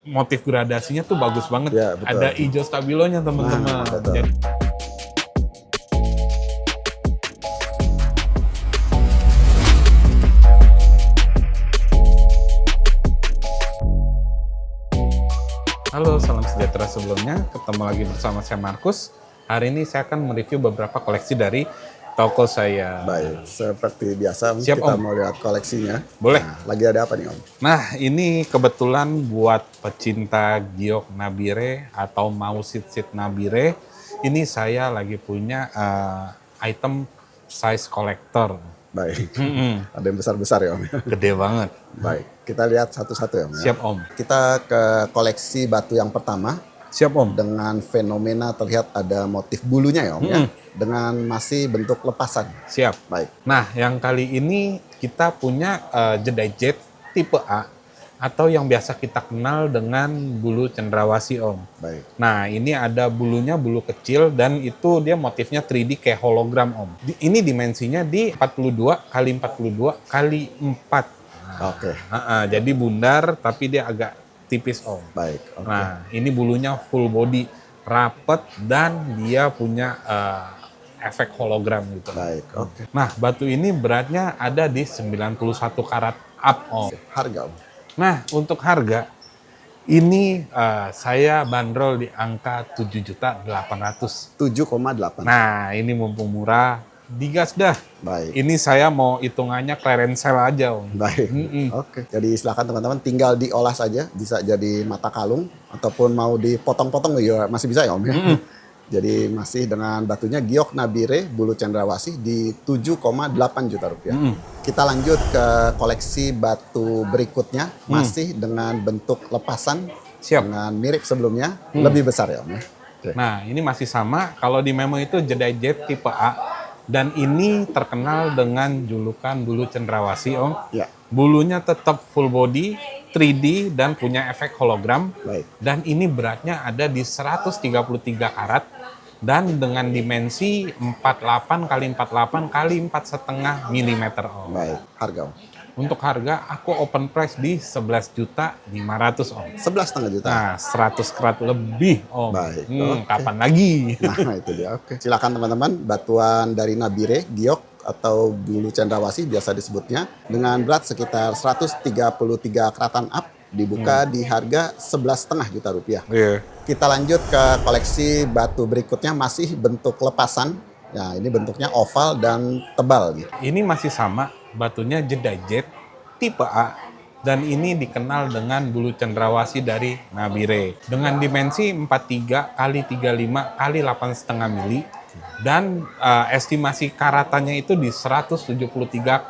motif gradasinya tuh bagus banget. Ya, betul. Ada hijau stabilonya teman-teman. Betul. Halo, salam sejahtera sebelumnya. Ketemu lagi bersama saya Markus. Hari ini saya akan mereview beberapa koleksi dari toko saya. Baik, seperti biasa Siap, kita Om. mau lihat koleksinya. Boleh. Nah, lagi ada apa nih Om? Nah, ini kebetulan buat pecinta giok nabire atau mau sit nabire. Ini saya lagi punya item size collector. Baik, ada yang besar-besar ya Om. Gede banget. Baik, kita lihat satu-satu ya Om. Ya. Siap, Om. Kita ke koleksi batu yang pertama. Siap, Om. Dengan fenomena terlihat ada motif bulunya ya Om ya. Dengan masih bentuk lepasan. Siap. Baik, Nah, yang kali ini kita punya Jedi Jet tipe A atau yang biasa kita kenal dengan bulu cendrawasih, Om. baik. Nah, ini ada bulunya, bulu kecil, dan itu dia motifnya 3D kayak hologram, Om. Ini dimensinya di 42 kali 42 kali 4. Oke, Jadi bundar, tapi dia agak tipis, Om. baik. Oke. Nah, ini bulunya full body, rapet, dan dia punya efek hologram gitu. Baik, oke. Nah, batu ini beratnya ada di 91 karat up, Om. Harga Om? Nah, untuk harga, ini saya bandrol di angka 7.800.000. 7,8. Nah, ini mumpung murah, digas dah. Baik. Ini saya mau hitungannya clearance sale aja, Om. Baik, oke. Jadi silakan teman-teman tinggal diolah saja, bisa jadi mata kalung ataupun mau dipotong-potong ya masih bisa ya Om ya. Jadi masih dengan batunya giok nabire bulu cendrawasih di 7,8 juta rupiah. Kita lanjut ke koleksi batu berikutnya, masih dengan bentuk lepasan, Siap. dengan mirip sebelumnya, lebih besar ya Om ya. Oke. Nah, ini masih sama. Kalau di Memo itu Jedi Jet tipe A. Dan ini terkenal dengan julukan bulu cendrawasih, Om. Ya, Bulunya tetap full body, 3D, dan punya efek hologram. baik. Dan ini beratnya ada di 133 karat. Dan dengan dimensi 48 kali 48 kali 4,5 mm, Om. Baik, harga Om. Untuk harga, aku open price di 11.500.000, Om. 11,5 juta. Nah, 100 karat lebih, Om. Baik, oke. Kapan lagi? Nah, itu dia. Oke. Silakan teman-teman, batuan dari nabire, giok atau bulu cendrawasih biasa disebutnya, dengan berat sekitar 133 karatan up, dibuka di harga 11,5 juta rupiah. Iya. Kita lanjut ke koleksi batu berikutnya, masih bentuk lepasan. Ya, ini bentuknya oval dan tebal gitu. Ini masih sama, batunya Jedi Jet tipe A. Dan ini dikenal dengan bulu cendrawasih dari nabire. Dengan dimensi 43 kali 35 kali 8,5 mili. Dan estimasi karatannya itu di 173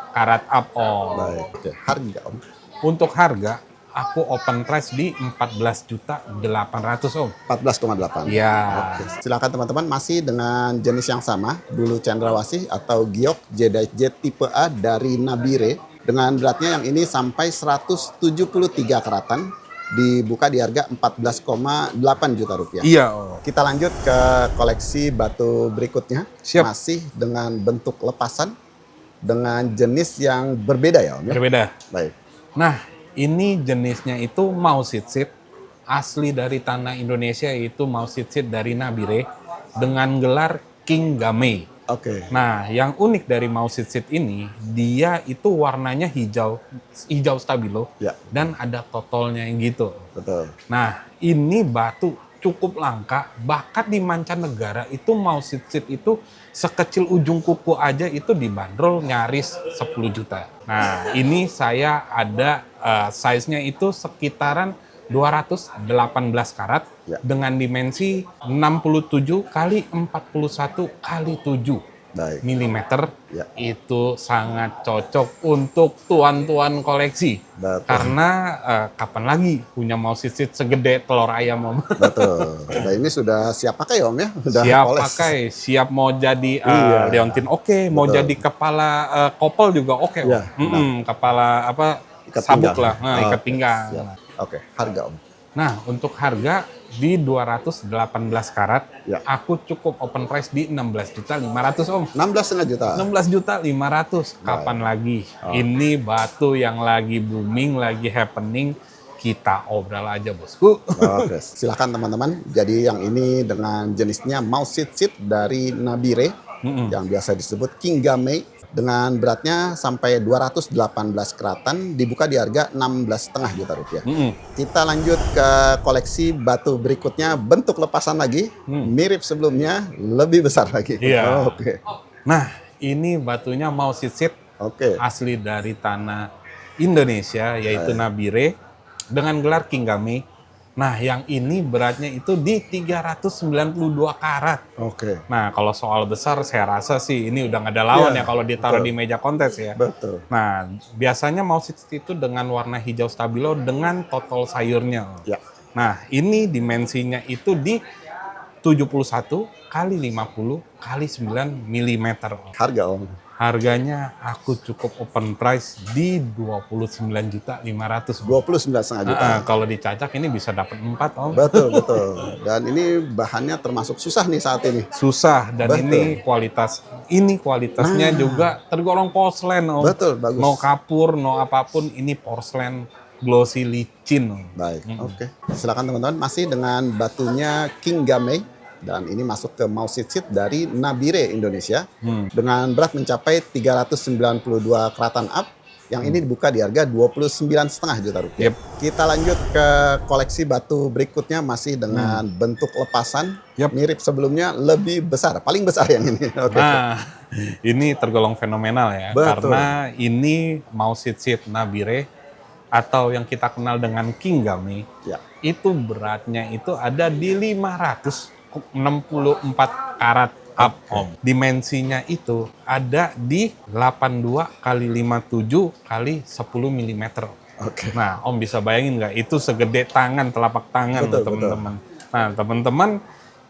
karat up, Om. Baik, oke. Harga Om. Untuk harga, aku open price di 14.800.000, Om. 14,8. Ya. Oke. Silakan teman-teman, masih dengan jenis yang sama, bulu cendrawasih atau giok Jedi Jet tipe A dari nabire, dengan beratnya yang ini sampai 173 karatan, dibuka di harga 14,8 juta rupiah. Iya, Om. Kita lanjut ke koleksi batu berikutnya. Siap. Masih dengan bentuk lepasan, dengan jenis yang berbeda ya Om ya? Berbeda. Baik, Nah, ini jenisnya itu mau sit asli dari tanah Indonesia, yaitu mau sit dari nabire dengan gelar King Game. oke. Nah, yang unik dari mau sit ini, dia itu warnanya hijau stabilo, Ya, dan ada totolnya yang gitu. betul. Nah, ini batu cukup langka, bahkan di mancanegara itu mau sit itu sekecil ujung kuku aja itu dibanderol nyaris 10 juta. Nah, ini saya ada size-nya itu sekitaran 218 karat Ya. dengan dimensi 67 kali 41 kali 7 Baik. mm. Ya. Itu sangat cocok untuk tuan-tuan koleksi. Betul. Karena kapan lagi punya mau sit segede telur ayam, Om. Betul. Nah, ini sudah siap pakai ya Om ya? Sudah Siap poles. pakai, siap mau jadi Iya. leontin oke, mau Betul. jadi kepala kopel juga oke, Om. Iya, Kepala apa Ikat sabuk pinggang. lah, ikat Oke, pinggang. siap. Oke, harga Om. Nah, untuk harga di 218 karat, Ya. aku cukup open price di 16.500.000, Om. 16,5 juta. 16.500.000. Kapan lagi? Oh. Ini batu yang lagi booming, lagi happening. kita obrol aja bosku. Oke, silakan teman-teman. Jadi yang ini dengan jenisnya mouse seat dari Nabire yang biasa disebut Kingame dengan beratnya sampai 218 keratan, dibuka di harga 16,5 juta rupiah. Kita lanjut ke koleksi batu berikutnya, bentuk lepasan lagi, mirip sebelumnya, lebih besar lagi. Iya. Oke. Nah, ini batunya mouse seat Oke. asli dari tanah Indonesia, yaitu Nabire dengan gelar Kingame. Nah, yang ini beratnya itu di 392 karat. Oke. Nah, kalau soal besar saya rasa sih ini udah nggak ada lawan Iya, ya kalau ditaruh betul. di meja kontes ya. Betul. Nah, biasanya mouse itu dengan warna hijau stabilo dengan total sayurnya. Ya. Nah, ini dimensinya itu di 71 kali 50 kali 9 mm. Harga Om. Harganya aku cukup open price di 29.500.000. 29,5 juta. Kalau dicacak ini bisa dapat 4 Om. Betul, betul. Dan ini bahannya termasuk susah nih saat ini. Susah dan Betul. ini kualitasnya juga tergolong porselen Om. Betul, bagus. No kapur, no apapun, ini porselen glossy licin Om. Baik, oke. Silakan teman-teman, masih dengan batunya Kingame dan ini masuk ke mouse seat dari Nabire Indonesia dengan berat mencapai 392 keratan up. Yang ini dibuka di harga 29,5 juta rupiah. Yep. Kita lanjut ke koleksi batu berikutnya, masih dengan bentuk lepasan Yep. mirip sebelumnya, lebih besar, paling besar yang ini. Oke. Nah, ini tergolong fenomenal ya, Betul. karena ini mouse seat Nabire atau yang kita kenal dengan Kingame, Ya. itu beratnya itu ada di 564 karat up Om. Dimensinya itu ada di 82 kali 57 kali 10 mm. Oke. Nah, Om bisa bayangin nggak? Itu segede tangan, telapak tangan Betul, teman-teman. Nah, teman-teman,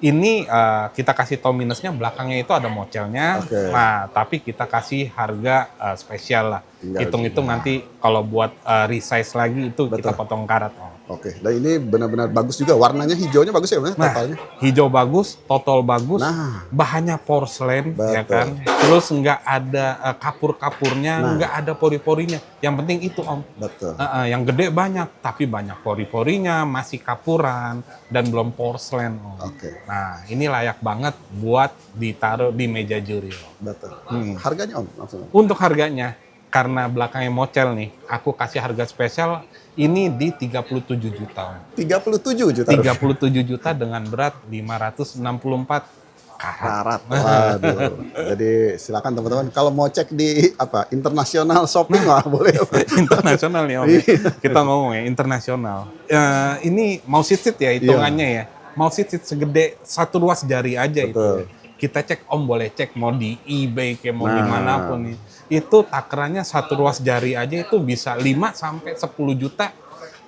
ini kita kasih tahu minusnya, belakangnya itu ada mocelnya. Oke. Nah, tapi kita kasih harga spesial lah. Tinggal Hitung-hitung nanti kalau buat resize lagi itu kita Betul. potong karat Om. Oke, dan ini benar-benar bagus juga. Warnanya hijaunya bagus ya, Bang, Nah, totalnya. hijau bagus, total bagus, Nah. bahannya porselen, ya Betul. kan. Terus nggak ada kapur-kapurnya, Nah. nggak ada pori-porinya. Yang penting itu Om. Betul. Yang gede banyak, tapi banyak pori-porinya, masih kapuran, dan belum porselen Om. Oke, Nah, ini layak banget buat ditaruh di meja juri Om. betul. Harganya Om, langsung. Untuk harganya, karena belakangnya mocel nih, aku kasih harga spesial ini di 37 juta Om. 37 juta rupiah. 37 juta dengan berat 564 karat. Karat. Waduh. Jadi silakan teman-teman kalau mau cek di internasional shopping lah boleh. Internasional nih Om. Kita ngomong ya internasional. Ini mouse seat ya hitungannya ya. Mouse seat segede satu ruas jari aja. Betul. Itu. Kita cek Om, boleh cek mau di eBay kayak mau Nah. dimanapun nih. Itu takarannya satu ruas jari aja itu bisa 5 sampai 10 juta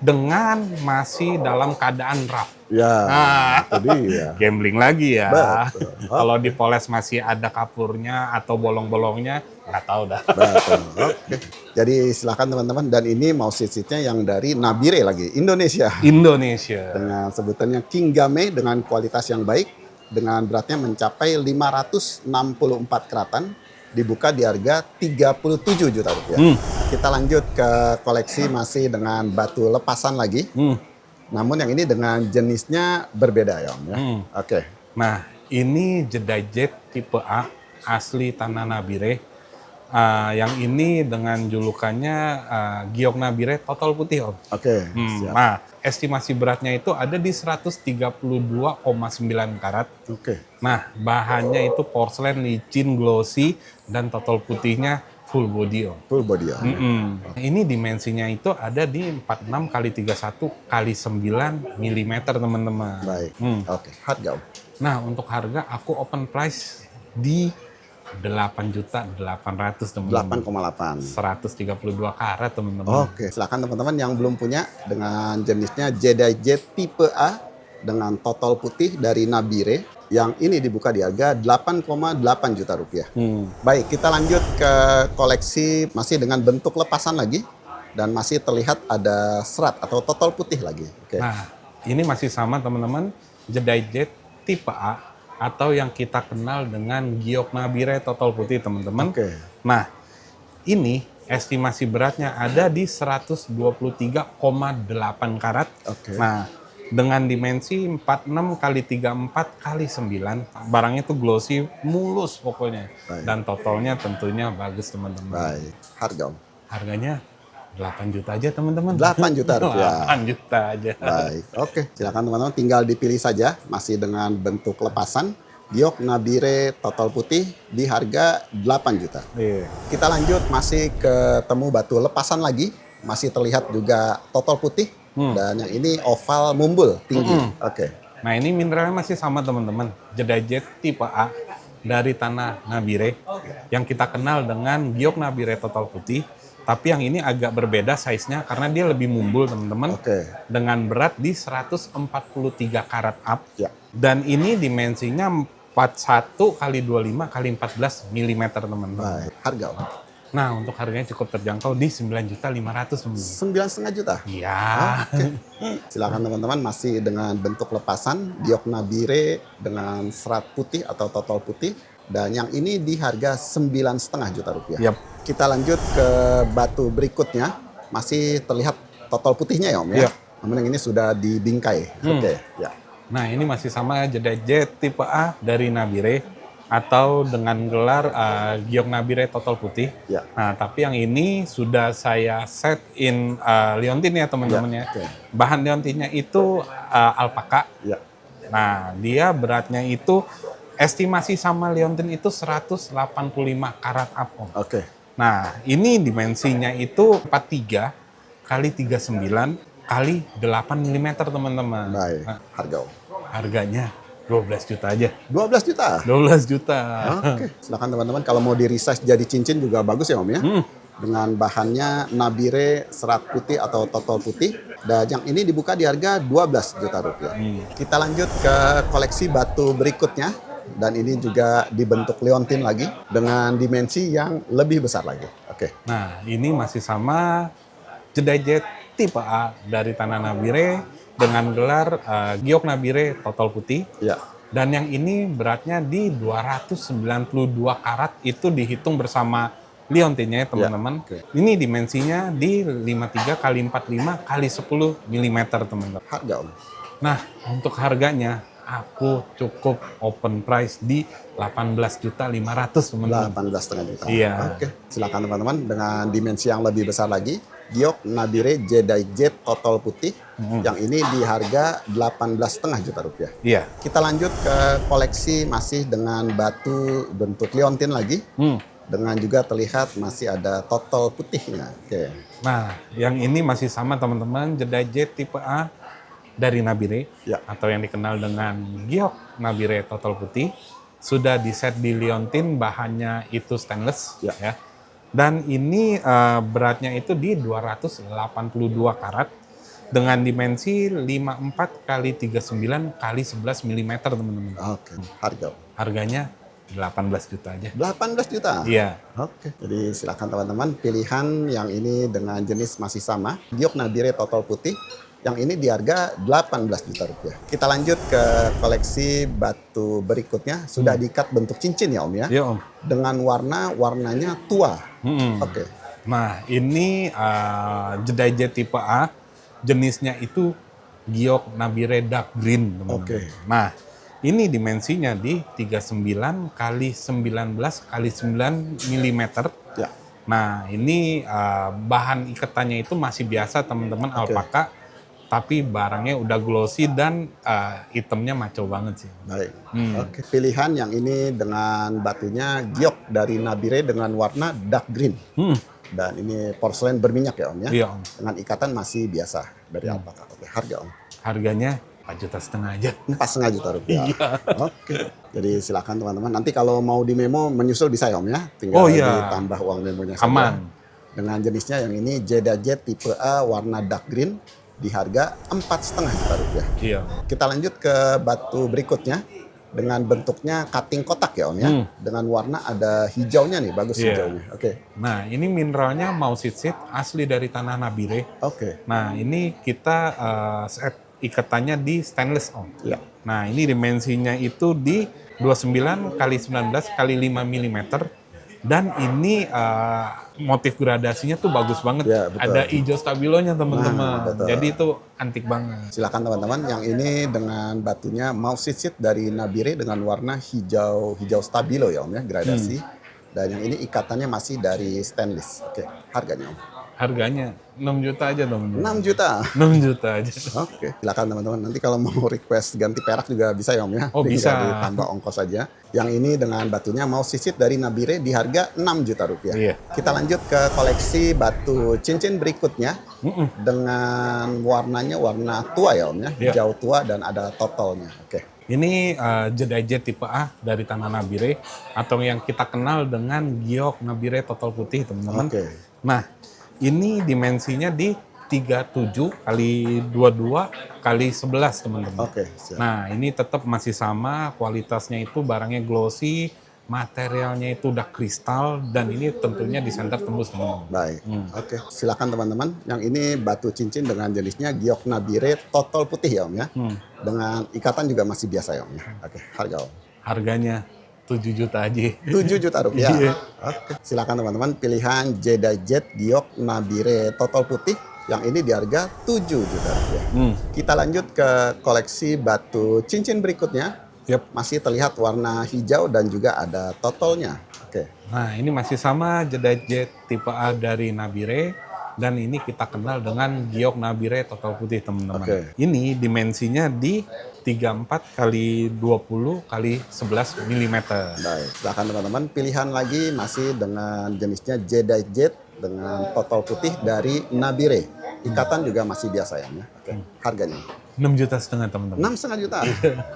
dengan masih dalam keadaan rough. Ya, Nah, itu dia. gambling lagi ya. Betul. Kalau dipoles masih ada kapurnya atau bolong-bolongnya, nggak tahu dah. Betul. Oke. Jadi silakan teman-teman, dan ini mouse seat-nya yang dari Nabire lagi, Indonesia. Indonesia. Dengan sebutannya Kingame dengan kualitas yang baik, dengan beratnya mencapai 564 keratan, dibuka di harga 37 juta rupiah. Kita lanjut ke koleksi masih dengan batu lepasan lagi. Namun yang ini dengan jenisnya berbeda ya Om ya. Oke. Nah, ini Jedi Jet tipe A asli tanah Nabire. Yang ini dengan julukannya Giok Nabire total putih Om. Oke. Siap. Nah, estimasi beratnya itu ada di 132,9 karat. Oke. Nah, bahannya itu porselen, licin, glossy, dan total putihnya full body Om. Full body ya. Ini dimensinya itu ada di 46 kali 31 kali 9 mm teman-teman. Baik. Oke. Harga Om. Nah, untuk harga aku open price di 8.800.000 teman-teman. 8,8. 132 karat teman-teman. Oke, silakan teman-teman yang belum punya dengan jenisnya Jedi Jet tipe A dengan total putih dari Nabire. Yang ini dibuka di harga 8,8 juta rupiah. Baik, kita lanjut ke koleksi masih dengan bentuk lepasan lagi dan masih terlihat ada serat atau total putih lagi. Oke. Nah, ini masih sama teman-teman, Jedi Jet tipe A atau yang kita kenal dengan Giok Nabire total putih teman-teman. Oke. Nah, ini estimasi beratnya ada di 123,8 karat. Oke. Nah, dengan dimensi 46 kali 34 kali 9, barangnya itu glossy, mulus pokoknya. Baik. Dan totalnya tentunya bagus teman-teman. Baik. Harga Om? Harganya 8 juta aja teman-teman. 8 juta rupiah. 8 juta aja. Baik, oke. Silakan teman-teman tinggal dipilih saja. Masih dengan bentuk lepasan. Giok Nabire total putih di harga 8 juta. Iya. Kita lanjut masih ketemu batu lepasan lagi. Masih terlihat juga total putih. Dan yang ini oval mumbul tinggi. Oke. Nah, ini mineralnya masih sama teman-teman. Jedajet tipe A dari tanah Nabire yang kita kenal dengan Giok Nabire total putih. Tapi yang ini agak berbeda size-nya karena dia lebih mumbul teman-teman. Oke. Dengan berat di 143 karat up. Ya. Dan ini dimensinya 41 kali 25 kali 14 mm teman-teman. Baik. Harga Om? Nah, untuk harganya cukup terjangkau di 9.500.000 teman-teman. 9,5 juta. Iya. Silakan teman-teman masih dengan bentuk lepasan Giok Nabire dengan serat putih atau total putih. Dan yang ini di harga 9,5 juta rupiah. Yap. Kita lanjut ke batu berikutnya. Masih terlihat total putihnya ya Om ya? Iya. Namun yang ini sudah dibingkai. Oke, ya. Nah, ini masih sama Jedajet tipe A dari Nabire atau dengan gelar Giok Nabire total putih. Ya. Nah, tapi yang ini sudah saya set in liontin ya teman-teman ya. oke. Bahan liontinnya itu alpaka. Ya. Nah, dia beratnya itu estimasi sama liontin itu 185 karat up. Om. Oke. Nah, ini dimensinya itu 43 kali 39 kali 8 mm teman-teman. Baik. Nah, Harga Om? harganya 12 juta aja. 12 juta? 12 juta. Oke. Silakan teman-teman kalau mau di-resize jadi cincin juga bagus ya Om ya. Dengan bahannya Nabire serat putih atau total putih. Dan yang ini dibuka di harga 12 juta rupiah. Kita lanjut ke koleksi batu berikutnya. Dan ini juga dibentuk liontin lagi dengan dimensi yang lebih besar lagi. Oke. Nah, ini masih sama Jedajet tipe A dari tanah Nabire dengan gelar Giok Nabire total putih. Ya. Dan yang ini beratnya di 292 karat, itu dihitung bersama liontinnya ya teman-teman. oke. Ini dimensinya di 53 kali 45 kali 10 mm teman-teman. Harga Om? Nah, untuk harganya aku cukup open price di 18.500.000 teman-teman. 18,5 juta. Iya. Oke. Silakan teman-teman dengan dimensi yang lebih besar lagi. Giok Nabire Jedajet total putih. Yang ini di harga 18,5 juta rupiah. Iya. Kita lanjut ke koleksi masih dengan batu bentuk liontin lagi. Dengan juga terlihat masih ada total putihnya. Oke. Nah, yang ini masih sama teman-teman, Jedajet tipe A dari Nabire Ya. atau yang dikenal dengan Giok Nabire total putih. Sudah diset di liontin, bahannya itu stainless ya. Dan ini beratnya itu di 282 karat dengan dimensi 54 kali 39 kali 11 mm teman-teman. Oke. Harga Harganya 18 juta aja. 18 juta. Iya. Oke. Jadi silakan teman-teman pilihan yang ini dengan jenis masih sama. Giok Nabire total putih. Yang ini di harga 18 juta rupiah. Kita lanjut ke koleksi batu berikutnya. Sudah diikat bentuk cincin ya Om ya? Iya Om. Dengan warnanya tua. Oke. Nah, ini Jedajet tipe A, jenisnya itu Giok Nabire dark green teman-teman. Oke. Nah, ini dimensinya di 39 kali 19 kali 9 mm. Ya. Nah, ini bahan ikatannya itu masih biasa teman-teman, alpaka. Tapi barangnya udah glossy dan itemnya maco banget sih. Baik. Oke. Pilihan yang ini dengan batunya giok dari Nabire dengan warna dark green. Dan ini porselen berminyak ya Om ya? Iya Om. Dengan ikatan masih biasa dari alpaka. Oke. Harga Om? Harganya 4,5 juta aja. 4,5 juta rupiah. Oke. Jadi silakan teman-teman. Nanti kalau mau di memo menyusul bisa ya Om ya? Tinggal ditambah uang memonya saja. Aman. Dengan jenisnya yang ini Jedajet tipe A warna dark green. Di harga 4,5 juta rupiah. Iya. Kita lanjut ke batu berikutnya dengan bentuknya cutting kotak ya Om ya. Dengan warna ada hijaunya nih, bagus hijaunya. Oke. Nah, ini mineralnya mausit asli dari tanah Nabire. Oke. Nah, ini kita set ikatannya di stainless Om. Ya. Nah, ini dimensinya itu di 29 kali 19 kali 5 mm Dan ini motif gradasinya tuh bagus banget. Ya, betul. Ada hijau stabilonya teman-teman. betul. Jadi itu antik banget. Silakan teman-teman, yang ini dengan batunya Mausisit dari Nabire dengan warna hijau stabilo ya Om ya, gradasi. Dan yang ini ikatannya masih dari stainless. Oke, harganya Om. Harganya 6 juta aja dong. 6 juta. 6 juta aja. Oke, silakan teman-teman. Nanti kalau mau request ganti perak juga bisa ya Om ya. Oh, Tinggal bisa. ditambah ongkos saja. Yang ini dengan batunya Mausisit dari Nabire di harga 6 juta rupiah. Iya. Kita lanjut ke koleksi batu cincin berikutnya. Dengan warnanya warna tua ya Om ya. Iya. Hijau tua dan ada totalnya. Oke. Ini Jedaijet tipe A dari tanah Nabire atau yang kita kenal dengan giok Nabire total putih teman-teman. Oke. Nah, ini dimensinya di 37 kali 22 kali 11 teman-teman. Oke, siap. Nah, ini tetap masih sama, kualitasnya itu barangnya glossy, materialnya itu udah kristal, dan ini tentunya di center tembus teman-teman. Baik. Oke, silakan teman-teman. Yang ini batu cincin dengan jenisnya giok Nabire total putih ya Om ya. Dengan ikatan juga masih biasa ya Om ya. Oke, harga Om. Harganya 7 juta aja. 7 juta rupiah. Iya. Oke. Silakan teman-teman, pilihan Jedaijet giok Nabire total putih. Yang ini di harga 7 juta rupiah. Kita lanjut ke koleksi batu cincin berikutnya. Yep. Masih terlihat warna hijau dan juga ada totalnya. Oke. Nah, ini masih sama Jedaijet tipe A dari Nabire, dan ini kita kenal dengan giok Nabire total putih teman-teman. Oke. Ini dimensinya di 34 kali 20 kali 11 mm. Baik. Silakan teman-teman, pilihan lagi masih dengan jenisnya Jedaijet dengan total putih dari Nabire. Ikatan juga masih biasa ya. Oke. Harganya 6 juta setengah teman-teman. 6,5 juta.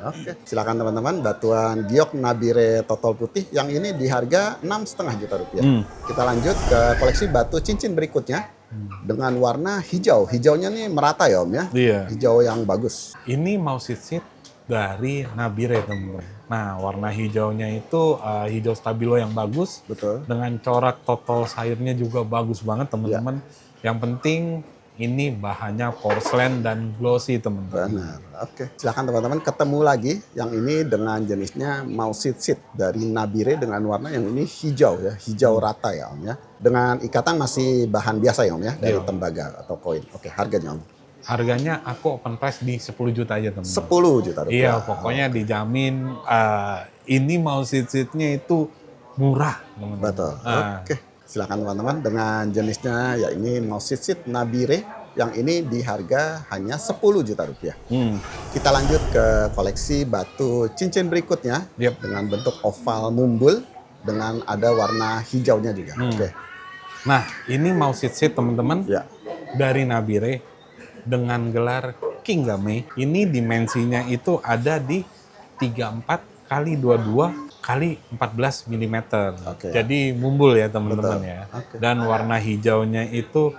Oke. Silakan teman-teman, batuan giok Nabire total putih yang ini di harga 6,5 juta rupiah. Kita lanjut ke koleksi batu cincin berikutnya dengan warna hijau. Hijaunya nih merata ya Om ya. Iya. Hijau yang bagus. Ini Mausisit dari Nabire teman-teman. Nah, warna hijaunya itu hijau stabilo yang bagus. Betul. Dengan corak total sairnya juga bagus banget teman-teman. Yang penting ini bahannya porselen dan glossy teman-teman. Benar. Oke. Silakan teman-teman, ketemu lagi yang ini dengan jenisnya Mausisit dari Nabire dengan warna yang ini hijau ya, hijau rata ya Om ya. Dengan ikatan masih bahan biasa ya Om ya, dari tembaga atau koin. Oke, harganya Om. Harganya aku open price di 10 juta aja teman-teman. 10 juta Iya, rupiah. pokoknya dijamin ini Mausisit-nya itu murah teman-teman. Betul. Nah, Oke. Silakan teman-teman, dengan jenisnya ya ini Mausisit Nabire yang ini di harga hanya 10 juta rupiah. Kita lanjut ke koleksi batu cincin berikutnya. Yep. Dengan bentuk oval mumbul dengan ada warna hijaunya juga. Oke. Nah, ini Mausisit teman-teman Ya. dari Nabire dengan gelar Kingame. Ini dimensinya itu ada di 34 kali 22 kali 14 mm. Oke. Jadi mumbul ya teman-teman Betul. ya. Oke. Dan warna hijaunya itu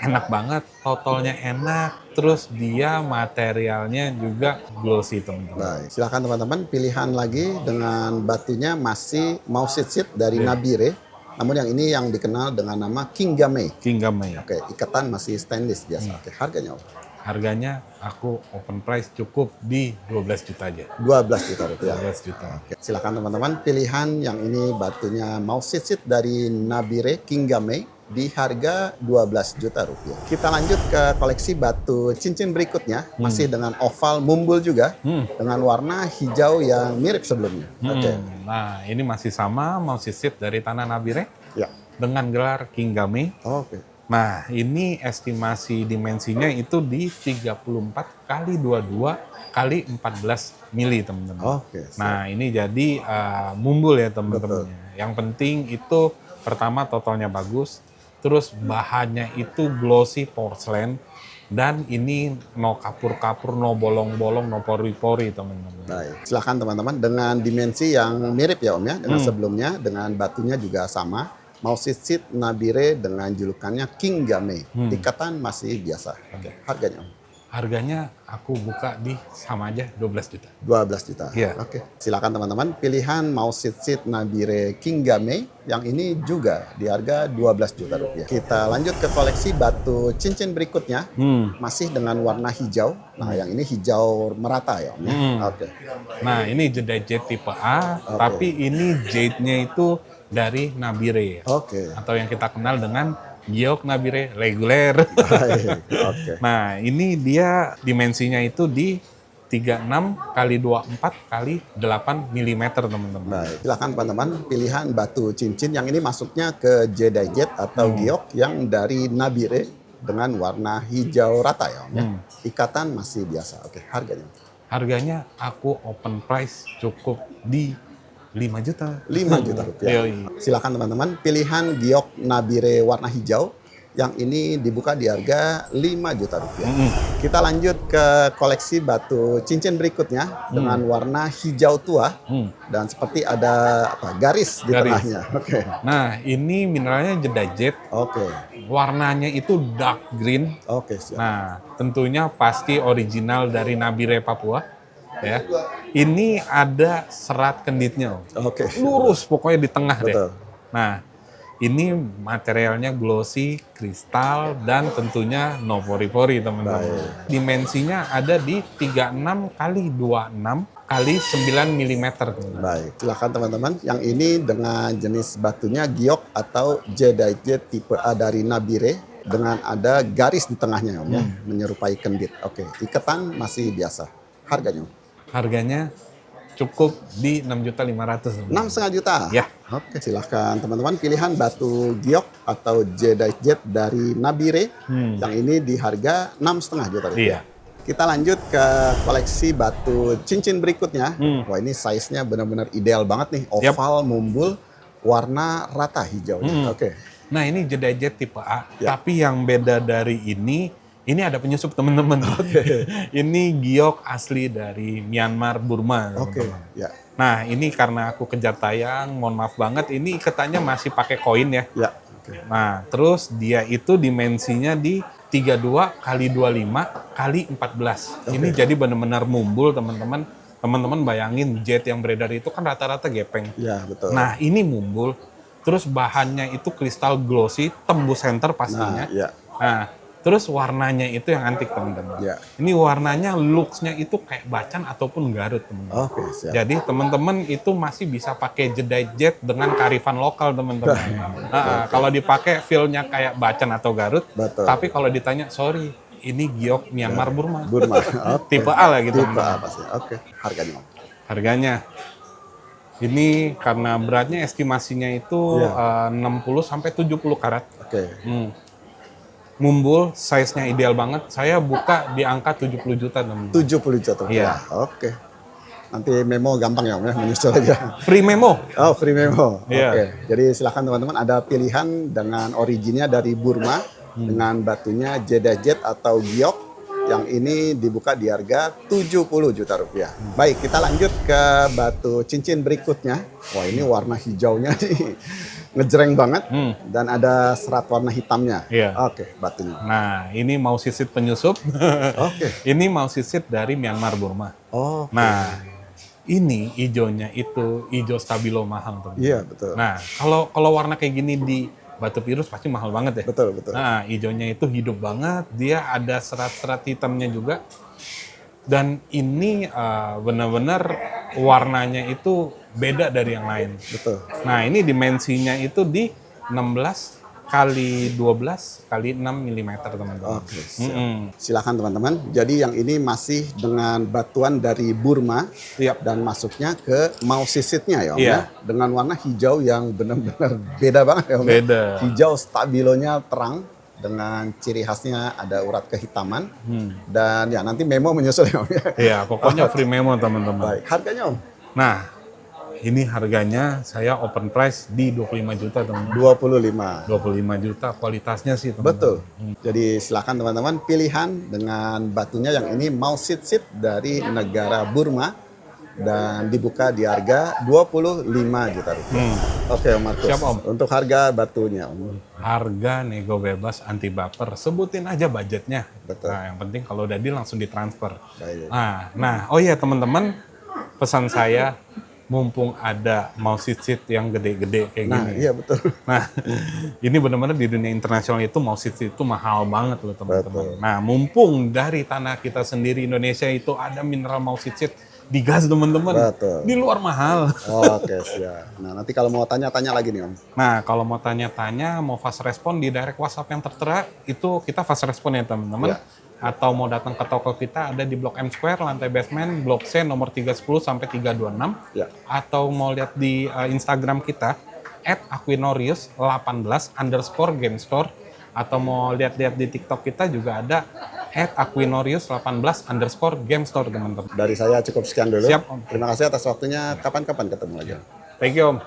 enak banget, totalnya enak, terus dia materialnya juga glossy teman-teman. Baik, silakan teman-teman, pilihan lagi dengan batunya masih Mausisit dari Nabire. Namun yang ini yang dikenal dengan nama Kingame. Kingame. Oke, ikatan masih stainless biasa. Oke, harganya Om? Harganya aku open price cukup di 12 juta aja. 12 juta rupiah. 12 juta. Oke, silakan teman-teman, pilihan yang ini batunya Mausisit dari Nabire Kingame di harga 12 juta rupiah. Kita lanjut ke koleksi batu cincin berikutnya, masih dengan oval mumbul juga, dengan warna hijau yang mirip sebelumnya. Oke. Nah, ini masih sama Mausisit dari tanah Nabire Ya. dengan gelar Kingame. Oke. Nah, ini estimasi dimensinya itu di 34 kali 22 kali 14 mili, teman-teman. Oke. Nah, ini jadi mumbul ya, teman-teman. Yang penting itu pertama totalnya bagus, terus bahannya itu glossy porselen, dan ini no kapur-kapur, no bolong-bolong, no pori-pori, teman-teman. Baik. Silakan teman-teman, dengan dimensi yang mirip ya Om ya, dengan sebelumnya, dengan batunya juga sama. Mausisit Nabire dengan julukannya Kingame. Ikatan masih biasa. Oke, harganya Om? Harganya aku buka di sama aja 12 juta. 12 juta. Iya. Oke. Silakan teman-teman, pilihan mau sit Nabire Kingame yang ini juga di harga 12 juta rupiah. Kita lanjut ke koleksi batu cincin berikutnya, masih dengan warna hijau. Nah, yang ini hijau merata ya, Om, ya. Oke. Nah, ini jade jade tipe A, Oke. tapi ini jade-nya itu dari Nabire. Oke. Atau yang kita kenal dengan giok Nabire reguler. Baik. Oke. Nah, ini dia dimensinya itu di 36 kali 24 kali 8 mm, teman-teman. Baik. Silakan teman-teman, pilihan batu cincin yang ini masuknya ke Jedi Jet atau giok yang dari Nabire dengan warna hijau rata ya, Om, ya. Ikatan masih biasa. Oke, harganya. Harganya aku open price cukup di 5 juta. 5 juta rupiah. Yoi. Silakan teman-teman, pilihan giok Nabire warna hijau yang ini dibuka di harga 5 juta rupiah. Kita lanjut ke koleksi batu cincin berikutnya dengan warna hijau tua dan seperti ada garis di Garis. tengahnya. Oke. Nah, ini mineralnya jade. Oke. Warnanya itu dark green. Oke, siap. Nah, tentunya pasti original dari Nabire Papua. Ya, ini ada serat kenditnya, Om. Oke. Lurus pokoknya di tengah deh. Betul. Nah, ini materialnya glossy, kristal, dan tentunya no pori-pori, teman-teman. Dimensinya ada di 36 kali 26 kali 9 mm. Baik, silakan teman-teman. Yang ini dengan jenis batunya giok atau Jedi tipe A dari Nabire dengan ada garis di tengahnya, Om, ya, menyerupai kendit. Oke, ikatan masih biasa. Harganya, Om? Harganya cukup di 6.500.000. 6,5 juta? Ya. Oke, silahkan teman-teman, pilihan batu giok atau Jedi Jet dari Nabire yang ini di harga 6,5 juta rupiah. Iya. Kita lanjut ke koleksi batu cincin berikutnya. Wah, ini size-nya benar-benar ideal banget nih, oval, mumbul, warna rata hijau. Oke. Nah, ini Jedi Jet tipe A, Ya. tapi yang beda dari ini ada penyusup, teman-teman. Ini giok asli dari Myanmar, Burma. Oke, teman-teman. ya. Nah, ini karena aku kejar tayang, mohon maaf banget, ini ikatannya masih pakai koin ya. Ya, oke. Nah, terus dia itu dimensinya di 32 kali 25 kali 14. Ini jadi benar-benar mumbul, teman-teman. Teman-teman bayangin jet yang beredar itu kan rata-rata gepeng. Ya, betul. Nah, ini mumbul. Terus bahannya itu kristal glossy, tembus center pastinya. Nah, ya. Nah, terus warnanya itu yang antik, teman-teman. Ya. Ini warnanya, looks-nya itu kayak bacan ataupun Garut, teman-teman. Oke, siap. Jadi teman-teman itu masih bisa pakai Jedi Jet dengan kearifan lokal, teman-teman. Nah, kalau dipakai feel-nya kayak bacan atau Garut. Betul. Tapi kalau ditanya, sorry, ini giok Myanmar Burma. Burma. Oke. Tipe A lah gitu. Tipe A pasti. Oke. Harganya, Om? Harganya. Ini karena beratnya estimasinya itu 60 sampai 70 karat. Oke. Mumbul, size-nya ideal banget. Saya buka di angka 70 juta, teman-teman. 70 juta rupiah. Iya. Oke. Nanti memo gampang ya, Om, ya, menyusul aja. Free memo. Oh, free memo. Iya. Oke. Jadi silakan teman-teman, ada pilihan dengan originnya dari Burma dengan batunya Jedi Jet atau giok yang ini dibuka di harga 70 juta rupiah. Baik, kita lanjut ke batu cincin berikutnya. Wah, ini warna hijaunya nih ngejreng banget dan ada serat warna hitamnya. Iya. Oke, batunya. Nah, ini mau sisit penyusup. Oke. Ini mau sisit dari Myanmar Burma. Oh. Nah, ini hijaunya itu hijau stabilo mahal, teman. Iya, betul. Nah, kalau warna kayak gini di batu pirus pasti mahal banget ya. Betul, betul. Nah, hijaunya itu hidup banget. Dia ada serat-serat hitamnya juga. Dan ini benar-benar warnanya itu beda dari yang lain. Betul. Nah, ini dimensinya itu di 16 kali 12 kali 6 mm, teman-teman. Oke, siap. Silakan teman-teman. Jadi yang ini masih dengan batuan dari Burma dan masuknya ke mau sisitnya ya, Om, Iya. ya. Dengan warna hijau yang benar-benar beda banget ya, Om. Beda. Hijau stabilonya terang dengan ciri khasnya ada urat kehitaman dan ya nanti memo menyusul ya, Om, ya. Iya, pokoknya free memo, teman-teman. Baik, harganya, Om? Nah, ini harganya saya open price di 25 juta, teman-teman. 25. 25 juta, kualitasnya sih, teman-teman. Betul. Jadi silakan teman-teman, pilihan dengan batunya yang ini mau sit dari negara Burma dan dibuka di harga 25 juta rupiah. Oke Om Markus. Siap, Om. Untuk harga batunya Om. Harga nego bebas anti baper. Sebutin aja budgetnya. Betul. Nah, yang penting kalau udah deal langsung ditransfer. Baik. Nah, oh iya teman-teman, pesan saya mumpung ada mau seat yang gede-gede kayak Nah, gini. iya betul. Nah, ini benar-benar di dunia internasional itu mau seat itu mahal banget loh teman-teman. Nah, mumpung dari tanah kita sendiri Indonesia itu ada mineral mau seat digas teman-teman. Betul. Di luar mahal. Oke, siap. Nah, nanti kalau mau tanya-tanya lagi nih Om. Nah, kalau mau tanya-tanya, mau fast respon di direct WhatsApp yang tertera, itu kita fast respon ya teman-teman. Ya. Atau mau datang ke toko kita ada di Blok M Square, lantai basement, Blok C nomor 310 sampai 326. Ya. Atau mau lihat di Instagram kita, @aquinorius18_gamestore. Atau mau lihat-lihat di TikTok kita juga ada @aquinorius18_gamestore teman-teman. Dari saya cukup sekian dulu. Siap, Om. Terima kasih atas waktunya. Kapan-kapan ketemu lagi. Thank you Om.